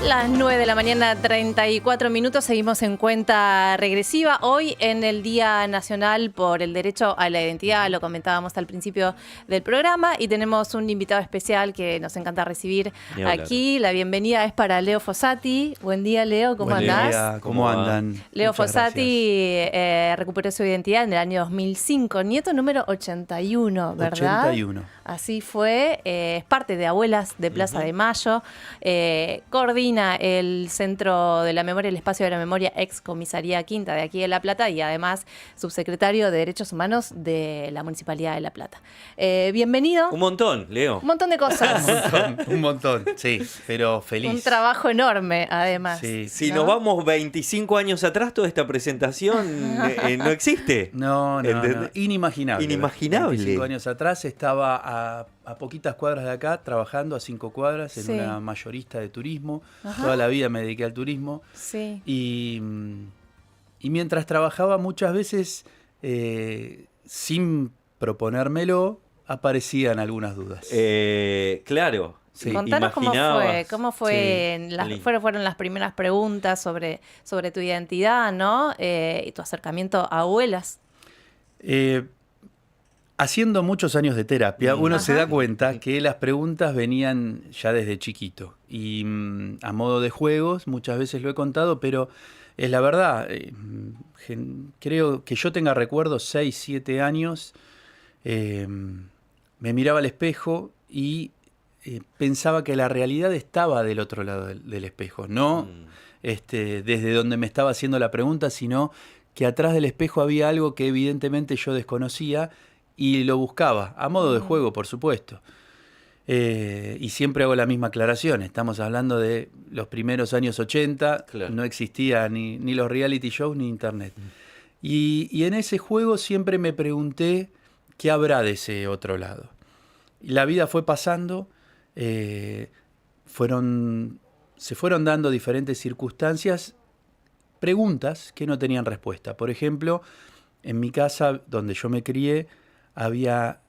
Las 9 de la mañana, 34 minutos, seguimos en cuenta regresiva. Hoy en el Día Nacional por el Derecho a la Identidad, lo comentábamos al principio del programa, y tenemos un invitado especial que nos encanta recibir aquí. La bienvenida es para Leo Fossati. Buen día, Leo, ¿cómo andás? Buen día, ¿cómo andan? Leo Fossati recuperó su identidad en el año 2005, nieto número 81, ¿verdad? 81. Así fue, es parte de Abuelas de Plaza de Mayo, coordina el Centro de la Memoria, el Espacio de la Memoria, ex Comisaría Quinta de aquí de La Plata, y además subsecretario de Derechos Humanos de la Municipalidad de La Plata. Bienvenido. Un montón, Leo. Un montón de cosas. Un montón, sí, pero feliz. Un trabajo enorme, además. Sí. Si ¿no? nos vamos 25 años atrás, toda esta presentación no existe. No, inimaginable. Inimaginable. 25 años atrás estaba a poquitas cuadras de acá, trabajando a 5 cuadras en una mayorista de turismo. Ajá. Toda la vida me dediqué al turismo. Sí. Y mientras trabajaba muchas veces, sin proponérmelo, aparecían algunas dudas. Claro. Sí. Contanos cómo fue, Sí. fueron las primeras preguntas sobre tu identidad, ¿no? Y tu acercamiento a Abuelas. Haciendo muchos años de terapia, uno se da cuenta que las preguntas venían ya desde chiquito. Y a modo de juegos, muchas veces lo he contado, pero es la verdad. Creo que yo tenga recuerdos 6, 7 años, me miraba al espejo y pensaba que la realidad estaba del otro lado del espejo. No desde donde me estaba haciendo la pregunta, sino que atrás del espejo había algo que evidentemente yo desconocía y lo buscaba, a modo de juego, por supuesto. Y siempre hago la misma aclaración. Estamos hablando de los primeros años 80, claro. No existía ni los reality shows ni internet. Y en ese juego siempre me pregunté qué habrá de ese otro lado. Y la vida fue pasando, se fueron dando diferentes circunstancias, preguntas que no tenían respuesta. Por ejemplo, en mi casa, donde yo me crié, había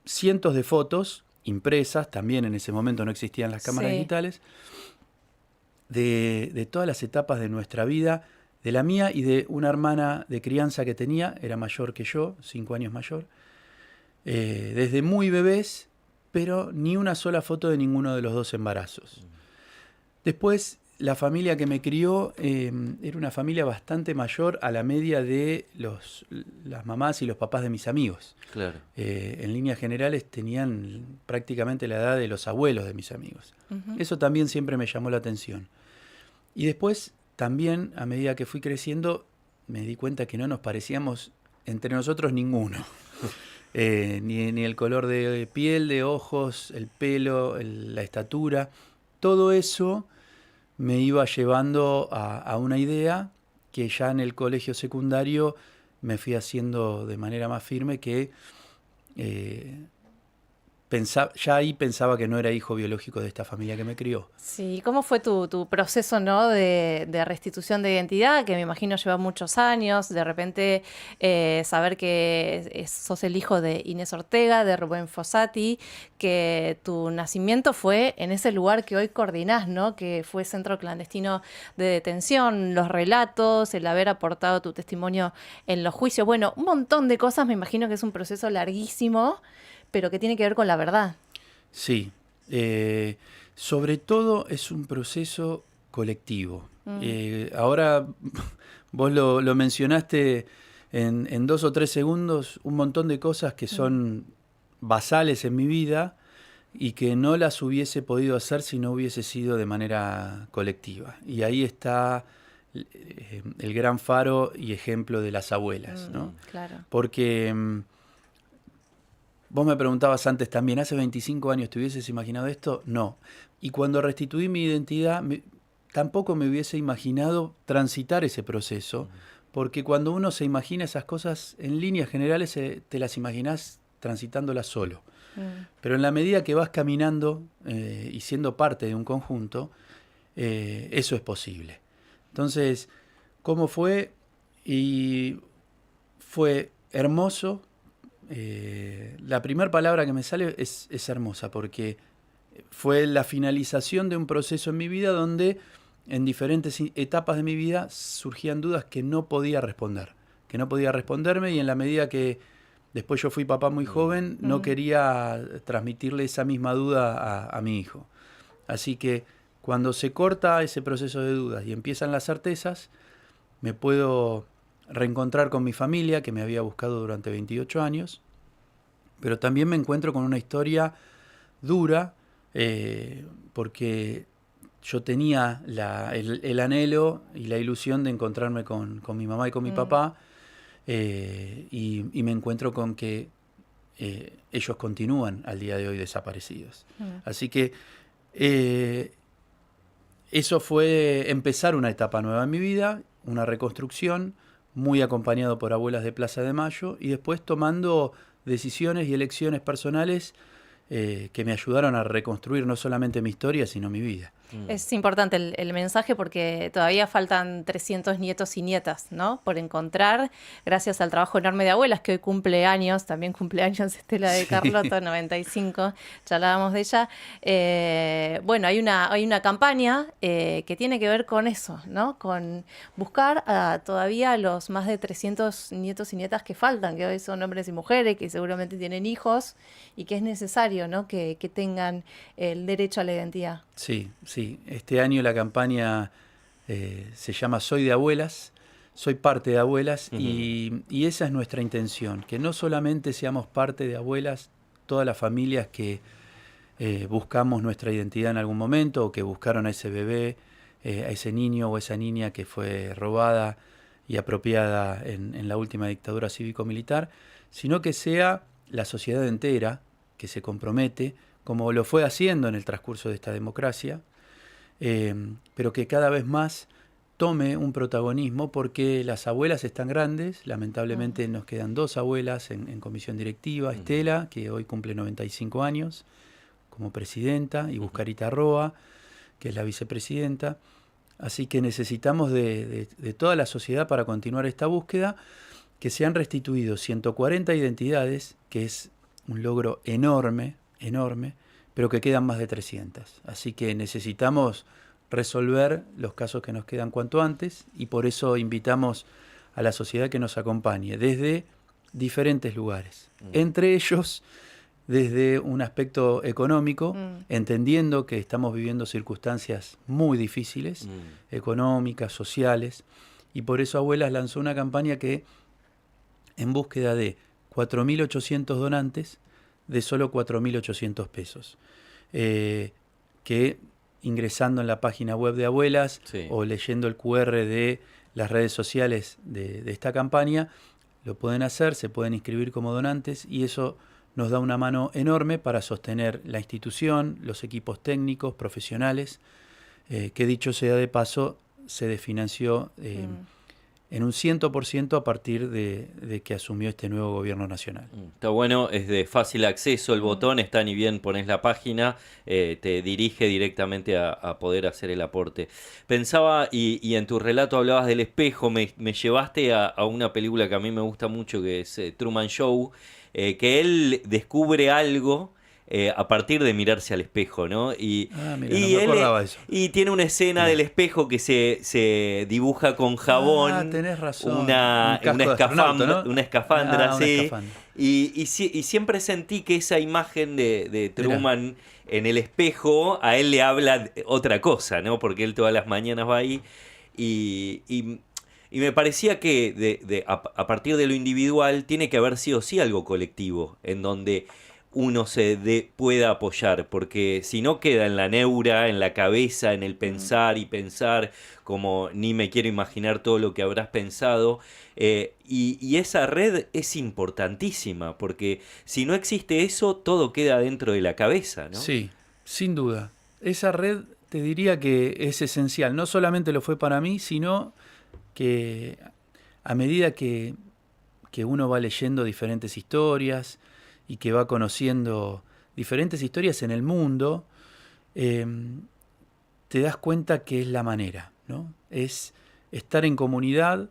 cientos de fotos impresas, también en ese momento no existían las cámaras digitales, de todas las etapas de nuestra vida, de la mía y de una hermana de crianza que tenía, era mayor que yo, 5 años mayor, desde muy bebés, pero ni una sola foto de ninguno de los 2 embarazos. Después, la familia que me crió era una familia bastante mayor a la media de las mamás y los papás de mis amigos. Claro. En líneas generales tenían prácticamente la edad de los abuelos de mis amigos. Eso también siempre me llamó la atención. Y después, también, a medida que fui creciendo, me di cuenta que no nos parecíamos entre nosotros ninguno. Ni el color de piel, de ojos, el pelo, la estatura, todo eso me iba llevando a una idea que ya en el colegio secundario me fui haciendo de manera más firme, que ya ahí pensaba que no era hijo biológico de esta familia que me crió. Sí, ¿cómo fue tu proceso, ¿no? de restitución de identidad, que me imagino lleva muchos años? De repente saber que sos el hijo de Inés Ortega, de Rubén Fossati, que tu nacimiento fue en ese lugar que hoy coordinás, ¿no? Que fue Centro Clandestino de Detención, los relatos, el haber aportado tu testimonio en los juicios. Bueno, un montón de cosas. Me imagino que es un proceso larguísimo, pero que tiene que ver con la verdad. Sí, sobre todo es un proceso colectivo. Ahora vos lo mencionaste en 2 o 3 segundos, un montón de cosas que son basales en mi vida y que no las hubiese podido hacer si no hubiese sido de manera colectiva. Y ahí está el gran faro y ejemplo de las abuelas, ¿no? Claro. Porque vos me preguntabas antes también, ¿hace 25 años te hubieses imaginado esto? No. Y cuando restituí mi identidad, tampoco me hubiese imaginado transitar ese proceso, porque cuando uno se imagina esas cosas, en líneas generales te las imaginás transitándolas solo. Pero en la medida que vas caminando y siendo parte de un conjunto, eso es posible. Entonces, ¿cómo fue? Y fue hermoso. La primera palabra que me sale es hermosa, porque fue la finalización de un proceso en mi vida donde en diferentes etapas de mi vida surgían dudas que no podía responder, que no podía responderme, y en la medida que después yo fui papá muy joven, no quería transmitirle esa misma duda a mi hijo. Así que cuando se corta ese proceso de dudas y empiezan las certezas, me puedo reencontrar con mi familia, que me había buscado durante 28 años, pero también me encuentro con una historia dura, porque yo tenía el anhelo y la ilusión de encontrarme con mi mamá y con mi papá, y me encuentro con que ellos continúan al día de hoy desaparecidos. Así que eso fue empezar una etapa nueva en mi vida, una reconstrucción, muy acompañado por Abuelas de Plaza de Mayo, y después tomando decisiones y elecciones personales que me ayudaron a reconstruir no solamente mi historia, sino mi vida. Es importante el mensaje porque todavía faltan 300 nietos y nietas, ¿no?, por encontrar, gracias al trabajo enorme de Abuelas, que hoy cumple años, también cumple años Estela de Carlotto, 95, ya hablábamos de ella. Bueno, hay una campaña que tiene que ver con eso, ¿no?, con buscar a todavía los más de 300 nietos y nietas que faltan, que hoy son hombres y mujeres, que seguramente tienen hijos, y que es necesario, ¿no?, que tengan el derecho a la identidad. Sí. Este año la campaña se llama Soy de Abuelas, soy parte de Abuelas, y esa es nuestra intención, que no solamente seamos parte de Abuelas, todas las familias que buscamos nuestra identidad en algún momento, o que buscaron a ese bebé, a ese niño o esa niña que fue robada y apropiada en la última dictadura cívico-militar, sino que sea la sociedad entera que se compromete, como lo fue haciendo en el transcurso de esta democracia, pero que cada vez más tome un protagonismo, porque las abuelas están grandes. Lamentablemente nos quedan 2 abuelas en comisión directiva, Estela, que hoy cumple 95 años como presidenta, y Buscarita Roa, que es la vicepresidenta. Así que necesitamos de toda la sociedad para continuar esta búsqueda, que se han restituido 140 identidades, que es un logro enorme, pero que quedan más de 300. Así que necesitamos resolver los casos que nos quedan cuanto antes, y por eso invitamos a la sociedad que nos acompañe desde diferentes lugares. Entre ellos, desde un aspecto económico, entendiendo que estamos viviendo circunstancias muy difíciles, económicas, sociales, y por eso Abuelas lanzó una campaña que, en búsqueda de 4.800 donantes, de solo 4.800 pesos, que ingresando en la página web de Abuelas, o leyendo el QR de las redes sociales de esta campaña, lo pueden hacer, se pueden inscribir como donantes, y eso nos da una mano enorme para sostener la institución, los equipos técnicos, profesionales, que dicho sea de paso, se desfinanció en un 100% a partir de que asumió este nuevo gobierno nacional. Está bueno, es de fácil acceso el botón, está, ni bien pones la página, te dirige directamente a poder hacer el aporte. Pensaba, y en tu relato hablabas del espejo, me llevaste a una película que a mí me gusta mucho, que es Truman Show, que él descubre algo a partir de mirarse al espejo, ¿no? Mira, no me acordaba eso. Y tiene una escena del espejo que se dibuja con jabón. Tenés razón. Una escafandra, ¿no? Una escafandra, sí. Escafandra. Y siempre sentí que esa imagen de Truman en el espejo, a él le habla otra cosa, ¿no? Porque él todas las mañanas va ahí y me parecía que a partir de lo individual tiene que haber sí o sí algo colectivo, en donde uno pueda apoyar, porque si no queda en la neura, en la cabeza, en el pensar y pensar, como ni me quiero imaginar todo lo que habrás pensado, y esa red es importantísima, porque si no existe eso, todo queda dentro de la cabeza, ¿no? Sí, sin duda. Esa red, te diría que es esencial. No solamente lo fue para mí, sino que a medida que uno va leyendo diferentes historias y que va conociendo diferentes historias en el mundo, te das cuenta que es la manera, ¿no? Es estar en comunidad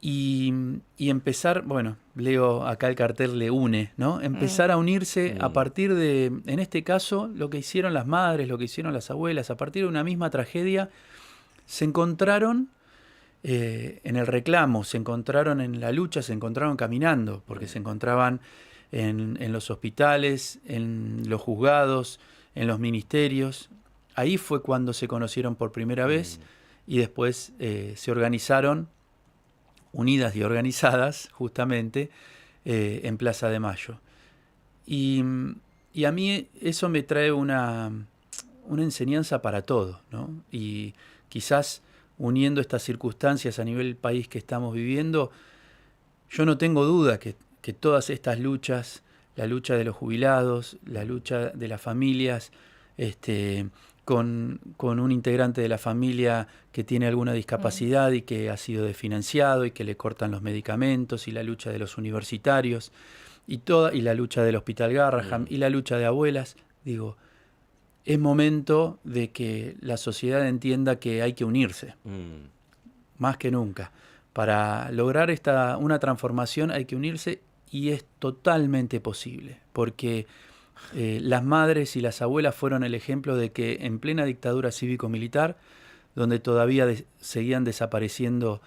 y empezar, bueno, leo acá el cartel le une, ¿no? Empezar a unirse a partir de, en este caso, lo que hicieron las madres, lo que hicieron las abuelas, a partir de una misma tragedia, se encontraron en el reclamo, se encontraron en la lucha, se encontraron caminando, porque se encontraban en los hospitales, en los juzgados, en los ministerios. Ahí fue cuando se conocieron por primera vez y después se organizaron, unidas y organizadas, justamente, en Plaza de Mayo. Y a mí eso me trae una enseñanza para todo, ¿no? Y quizás uniendo estas circunstancias a nivel país que estamos viviendo, yo no tengo duda que todas estas luchas, la lucha de los jubilados, la lucha de las familias, con un integrante de la familia que tiene alguna discapacidad y que ha sido desfinanciado y que le cortan los medicamentos, y la lucha de los universitarios, y la lucha del Hospital Garrahan, y la lucha de abuelas, digo, es momento de que la sociedad entienda que hay que unirse, más que nunca. Para lograr una transformación hay que unirse, y es totalmente posible, porque las madres y las abuelas fueron el ejemplo de que en plena dictadura cívico-militar, donde todavía seguían desapareciendo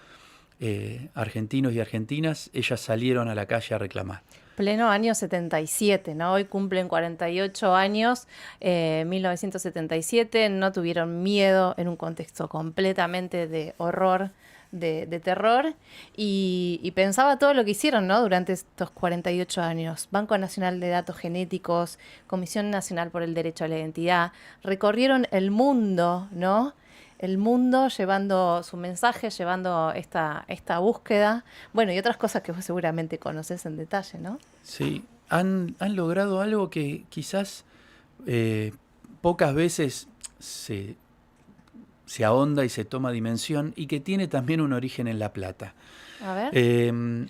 argentinos y argentinas, ellas salieron a la calle a reclamar. Pleno año 77, ¿no? Hoy cumplen 48 años, 1977, no tuvieron miedo en un contexto completamente de horror, de terror, y pensaba todo lo que hicieron, ¿no? Durante estos 48 años. Banco Nacional de Datos Genéticos, Comisión Nacional por el Derecho a la Identidad, recorrieron el mundo, ¿no? El mundo llevando su mensaje, llevando esta búsqueda. Bueno, y otras cosas que vos seguramente conoces en detalle, ¿no? Sí, han logrado algo que quizás pocas veces se ahonda y se toma dimensión, y que tiene también un origen en La Plata. A ver.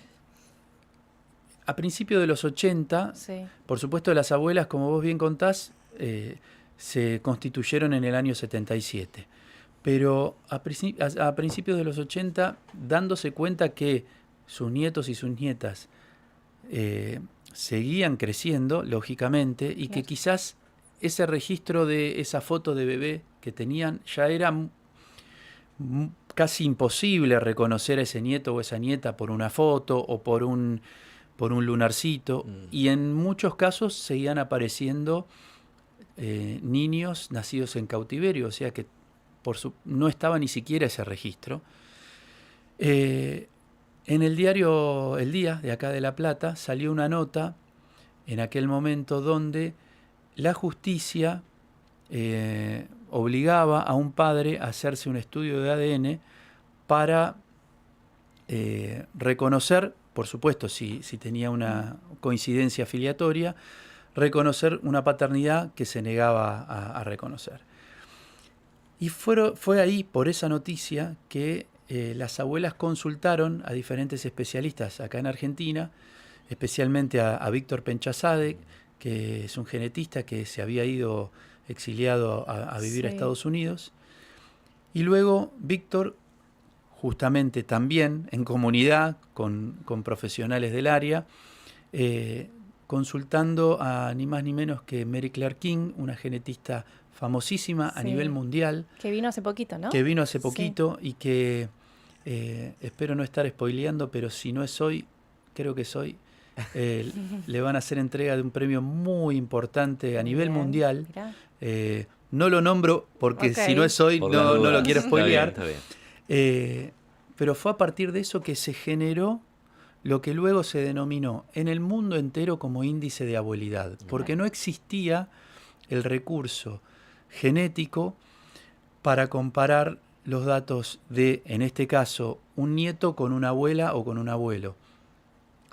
A principios de los 80, Sí. por supuesto, las abuelas, como vos bien contás, se constituyeron en el año 77. Pero a principios de los 80, dándose cuenta que sus nietos y sus nietas seguían creciendo, lógicamente, y que quizás ese registro de esa foto de bebé que tenían ya era casi imposible reconocer a ese nieto o esa nieta por una foto o por un lunarcito, y en muchos casos seguían apareciendo niños nacidos en cautiverio, o sea que no estaba ni siquiera ese registro. En el diario El Día, de acá de La Plata, salió una nota en aquel momento donde la justicia obligaba a un padre a hacerse un estudio de ADN para reconocer, por supuesto, si tenía una coincidencia filiatoria, reconocer una paternidad que se negaba a reconocer. Y fue ahí, por esa noticia, que las abuelas consultaron a diferentes especialistas acá en Argentina, especialmente a Víctor Penchazade, que es un genetista que se había ido exiliado a vivir a Estados Unidos. Y luego Víctor, justamente también en comunidad con profesionales del área, consultando a ni más ni menos que Mary Claire King, una genetista famosísima a nivel mundial. Que vino hace poquito, ¿no? Que vino hace poquito y que espero no estar spoileando, pero si no es hoy, creo que es hoy, le van a hacer entrega de un premio muy importante a nivel mundial. No lo nombro porque si no es hoy no lo quiero spoilear. Está bien. Pero fue a partir de eso que se generó lo que luego se denominó en el mundo entero como índice de abuelidad, porque no existía el recurso genético para comparar los datos de, en este caso, un nieto con una abuela o con un abuelo.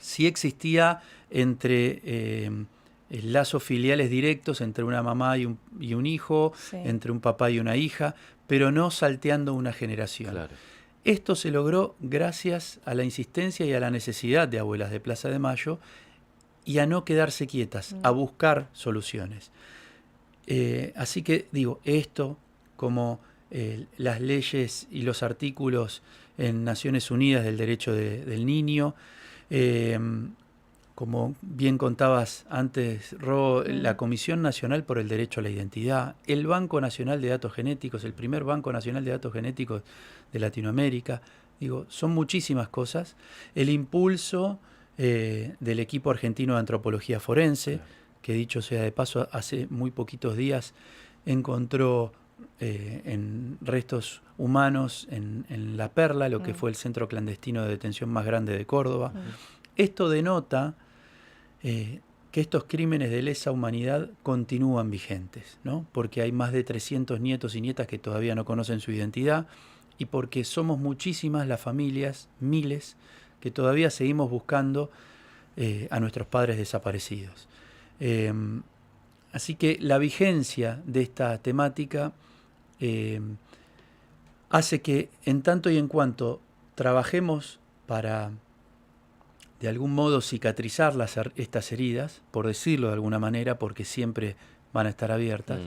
Sí existía entre lazos filiales directos entre una mamá y un hijo, entre un papá y una hija, pero no salteando una generación. Claro. Esto se logró gracias a la insistencia y a la necesidad de Abuelas de Plaza de Mayo y a no quedarse quietas, a buscar soluciones. Así que digo, esto como las leyes y los artículos en Naciones Unidas del Derecho del Niño. Como bien contabas antes, Ro, la Comisión Nacional por el Derecho a la Identidad, el Banco Nacional de Datos Genéticos, el primer Banco Nacional de Datos Genéticos de Latinoamérica. Digo, son muchísimas cosas. El impulso del equipo argentino de antropología forense, que dicho sea de paso, hace muy poquitos días encontró en restos humanos en La Perla, lo que fue el centro clandestino de detención más grande de Córdoba. Esto denota que estos crímenes de lesa humanidad continúan vigentes, ¿no? Porque hay más de 300 nietos y nietas que todavía no conocen su identidad y porque somos muchísimas las familias, miles, que todavía seguimos buscando a nuestros padres desaparecidos. Así que la vigencia de esta temática hace que en tanto y en cuanto trabajemos para de algún modo cicatrizar estas heridas, por decirlo de alguna manera, porque siempre van a estar abiertas.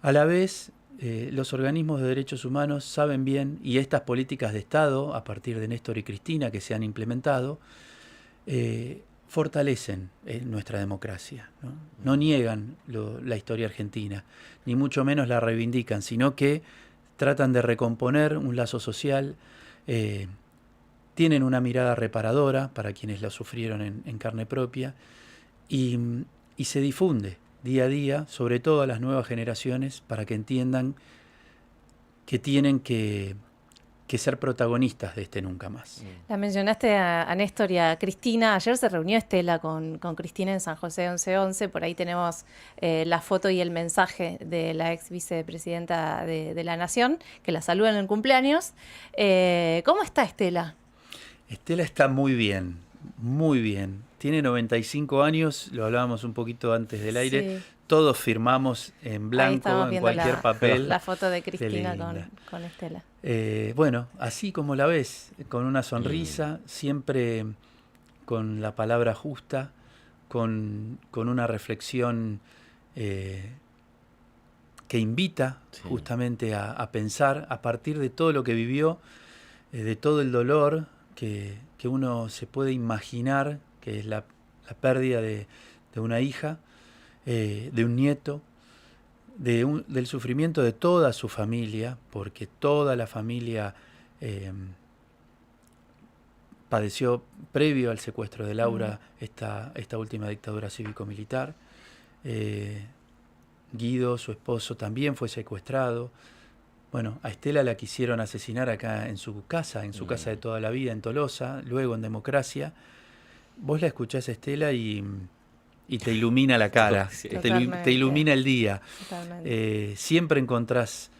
A la vez, los organismos de derechos humanos saben bien, y estas políticas de Estado, a partir de Néstor y Cristina, que se han implementado, fortalecen nuestra democracia, ¿no? No niegan la historia argentina, ni mucho menos la reivindican, sino que tratan de recomponer un lazo social. Tienen una mirada reparadora para quienes la sufrieron en carne propia y se difunde día a día, sobre todo a las nuevas generaciones, para que entiendan que tienen que ser protagonistas de este nunca más. La mencionaste a Néstor y a Cristina. Ayer se reunió Estela con Cristina en San José 1111. Por ahí tenemos la foto y el mensaje de la ex vicepresidenta de la Nación, que la saluda en el cumpleaños. ¿Cómo está Estela? Estela está muy bien, muy bien. Tiene 95 años, lo hablábamos un poquito antes del aire. Sí. Todos firmamos en blanco, en cualquier papel. La foto de Cristina con Estela. Bueno, así como la ves, con una sonrisa, siempre con la palabra justa, con una reflexión que invita justamente a pensar a partir de todo lo que vivió, de todo el dolor que uno se puede imaginar, que es la pérdida de una hija, de un nieto, del sufrimiento de toda su familia, porque toda la familia padeció previo al secuestro de Laura esta última dictadura cívico-militar. Guido, su esposo, también fue secuestrado. Bueno, a Estela la quisieron asesinar acá en su casa de toda la vida, en Tolosa, luego en Democracia. Vos la escuchás, Estela, y te ilumina la cara, te ilumina el día. Siempre encontrás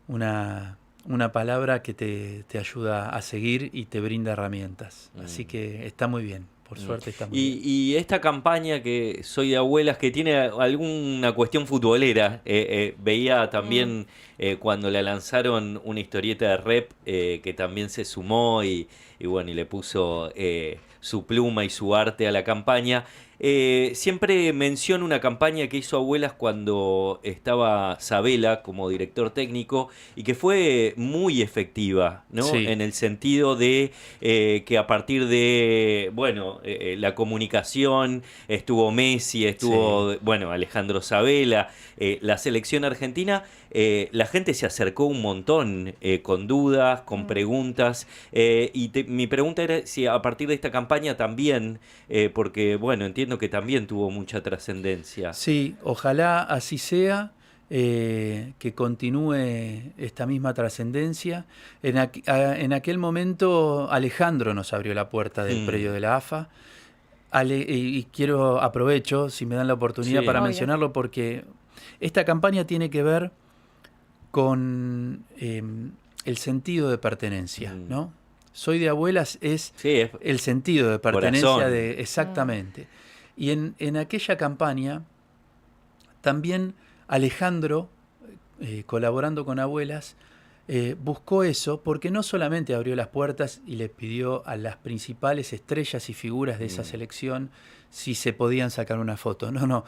una palabra que te ayuda a seguir y te brinda herramientas. Así que está muy bien. Por suerte está muy bien. Y esta campaña que Soy de Abuelas, que tiene alguna cuestión futbolera, veía también cuando la lanzaron una historieta de Rep que también se sumó y bueno, y le puso su pluma y su arte a la campaña. Siempre menciono una campaña que hizo Abuelas cuando estaba Sabela como director técnico y que fue muy efectiva, ¿no? Sí. En el sentido de que a partir de, bueno, la comunicación, estuvo Messi, estuvo, sí, bueno, Alejandro Sabela, la selección argentina, la gente se acercó un montón con dudas, con preguntas, y mi pregunta era si a partir de esta campaña también, porque, bueno, entiendo que también tuvo mucha trascendencia. Sí, ojalá así sea, que continúe esta misma trascendencia. En aquel momento Alejandro nos abrió la puerta del predio de la AFA, y aprovecho, si me dan la oportunidad, para mencionarlo, porque esta campaña tiene que ver con el sentido de pertenencia, ¿no? Soy de Abuelas es el sentido de pertenencia, exactamente. Y en aquella campaña también Alejandro, colaborando con Abuelas, buscó eso, porque no solamente abrió las puertas y les pidió a las principales estrellas y figuras de esa selección si se podían sacar una foto. No,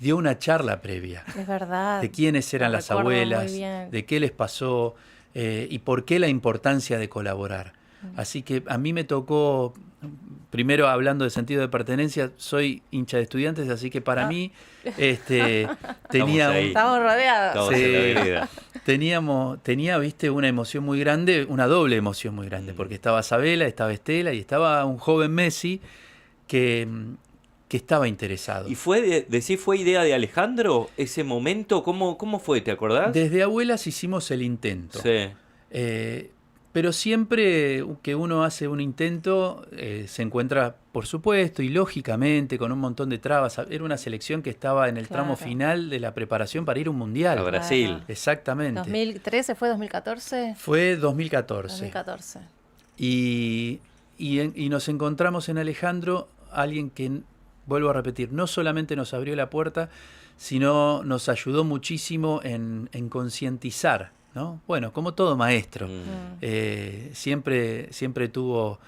dio una charla previa. Es verdad. De quiénes eran las abuelas, de qué les pasó, y por qué la importancia de colaborar. Así que a mí me tocó, primero hablando de sentido de pertenencia, soy hincha de Estudiantes, así que para mí tenía Estamos rodeados. tenía, viste, una emoción muy grande, una doble emoción muy grande, porque estaba Sabela, estaba Estela y estaba un joven Messi que estaba interesado. ¿Y fue idea de Alejandro ese momento? ¿Cómo fue? ¿Te acordás? Desde Abuelas hicimos el intento. Sí. Pero siempre que uno hace un intento, se encuentra, por supuesto, y lógicamente, con un montón de trabas. Era una selección que estaba en el tramo final de la preparación para ir a un mundial. A Brasil. Claro. Exactamente. ¿2013 fue 2014? Fue 2014. 2014. Y nos encontramos en Alejandro, alguien que, vuelvo a repetir, no solamente nos abrió la puerta, sino nos ayudó muchísimo en concientizar, ¿no? Bueno, como todo maestro, siempre tuvo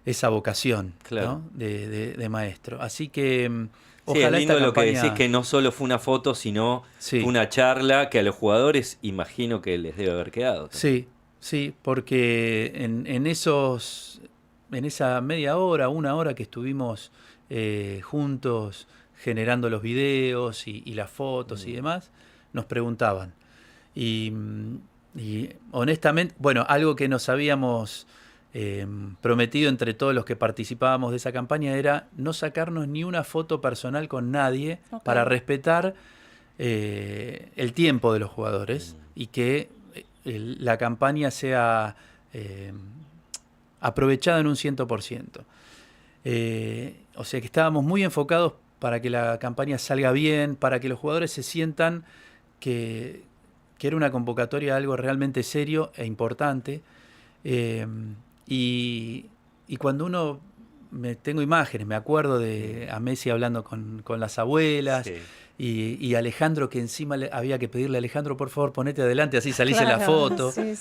esa vocación, claro, ¿no? de maestro. Así que ojalá es lindo lo que decís, que no solo fue una foto, sino fue una charla que a los jugadores imagino que les debe haber quedado. Sí, porque en esa media hora, una hora que estuvimos juntos generando los videos y las fotos y demás, nos preguntaban. Y honestamente, bueno, algo que nos habíamos prometido entre todos los que participábamos de esa campaña era no sacarnos ni una foto personal con nadie para respetar el tiempo de los jugadores y que la campaña sea aprovechada en un 100%. O sea que estábamos muy enfocados para que la campaña salga bien, para que los jugadores se sientan que era una convocatoria de algo realmente serio e importante. Y cuando uno, tengo imágenes, me acuerdo de a Messi hablando con las abuelas, y Alejandro, que encima había que pedirle a Alejandro, por favor, ponete adelante, así salís en la foto. Sí.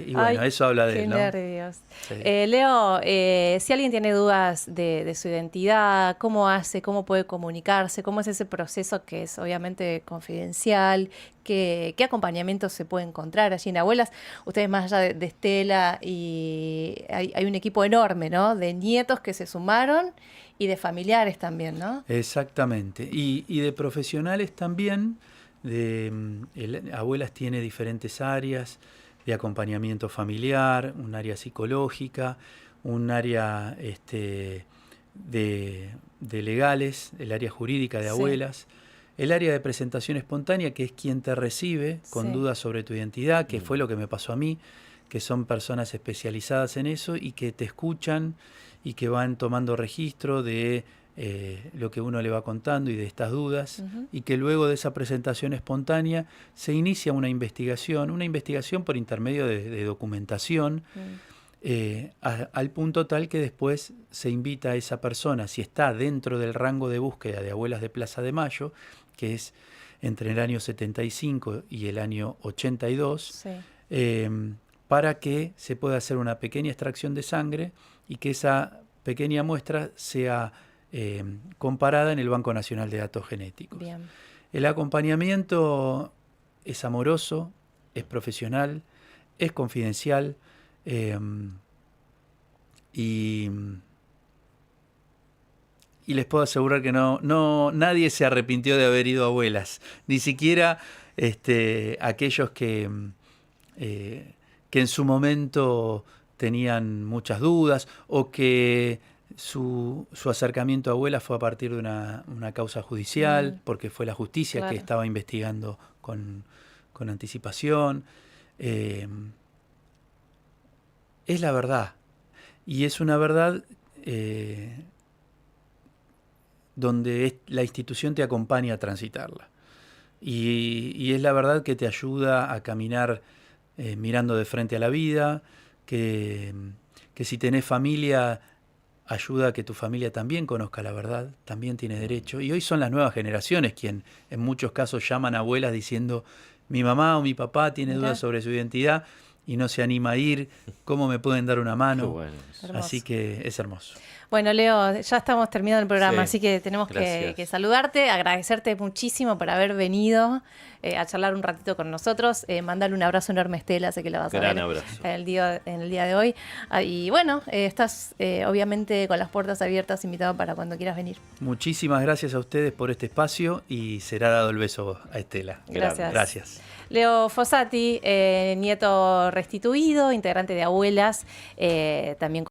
Y bueno, eso habla de él, ¿no? Nervios. Leo, si alguien tiene dudas de su identidad, ¿cómo hace? ¿Cómo puede comunicarse? ¿Cómo es ese proceso que es obviamente confidencial? ¿Qué acompañamiento se puede encontrar allí en Abuelas? Ustedes, más allá de Estela, y hay un equipo enorme, ¿no? De nietos que se sumaron y de familiares también, ¿no? Exactamente. Y de profesionales también. Abuelas tiene diferentes áreas de acompañamiento familiar, un área psicológica, un área de legales, el área jurídica de Abuelas. El área de presentación espontánea, que es quien te recibe con dudas sobre tu identidad, que fue lo que me pasó a mí, que son personas especializadas en eso y que te escuchan y que van tomando registro de lo que uno le va contando y de estas dudas, y que luego de esa presentación espontánea se inicia una investigación por intermedio de documentación, al punto tal que después se invita a esa persona, si está dentro del rango de búsqueda de Abuelas de Plaza de Mayo, que es entre el año 75 y el año 82, para que se pueda hacer una pequeña extracción de sangre y que esa pequeña muestra sea comparada en el Banco Nacional de Datos Genéticos. Bien. El acompañamiento es amoroso, es profesional, es confidencial, y les puedo asegurar que nadie se arrepintió de haber ido a Abuelas, ni siquiera aquellos que en su momento tenían muchas dudas o que su acercamiento a Abuelas fue a partir de una causa judicial, porque fue la justicia que estaba investigando con anticipación. Es la verdad, y es una verdad donde la institución te acompaña a transitarla. Y es la verdad que te ayuda a caminar mirando de frente a la vida, que si tenés familia, ayuda a que tu familia también conozca la verdad, también tiene derecho. Y hoy son las nuevas generaciones quien en muchos casos llaman a abuelas diciendo, mi mamá o mi papá tiene dudas sobre su identidad y no se anima a ir, ¿cómo me pueden dar una mano? Qué bueno. Así que es hermoso. Bueno, Leo, ya estamos terminando el programa, Sí, así que tenemos gracias. que saludarte, agradecerte muchísimo por haber venido a charlar un ratito con nosotros, mandarle un abrazo enorme a Estela, sé que la vas a Gran ver abrazo. en el día de hoy. Y bueno, estás obviamente con las puertas abiertas, invitado para cuando quieras venir. Muchísimas gracias a ustedes por este espacio y será dado el beso a Estela. Gracias. Gracias. Leo Fossati, nieto restituido, integrante de Abuelas, también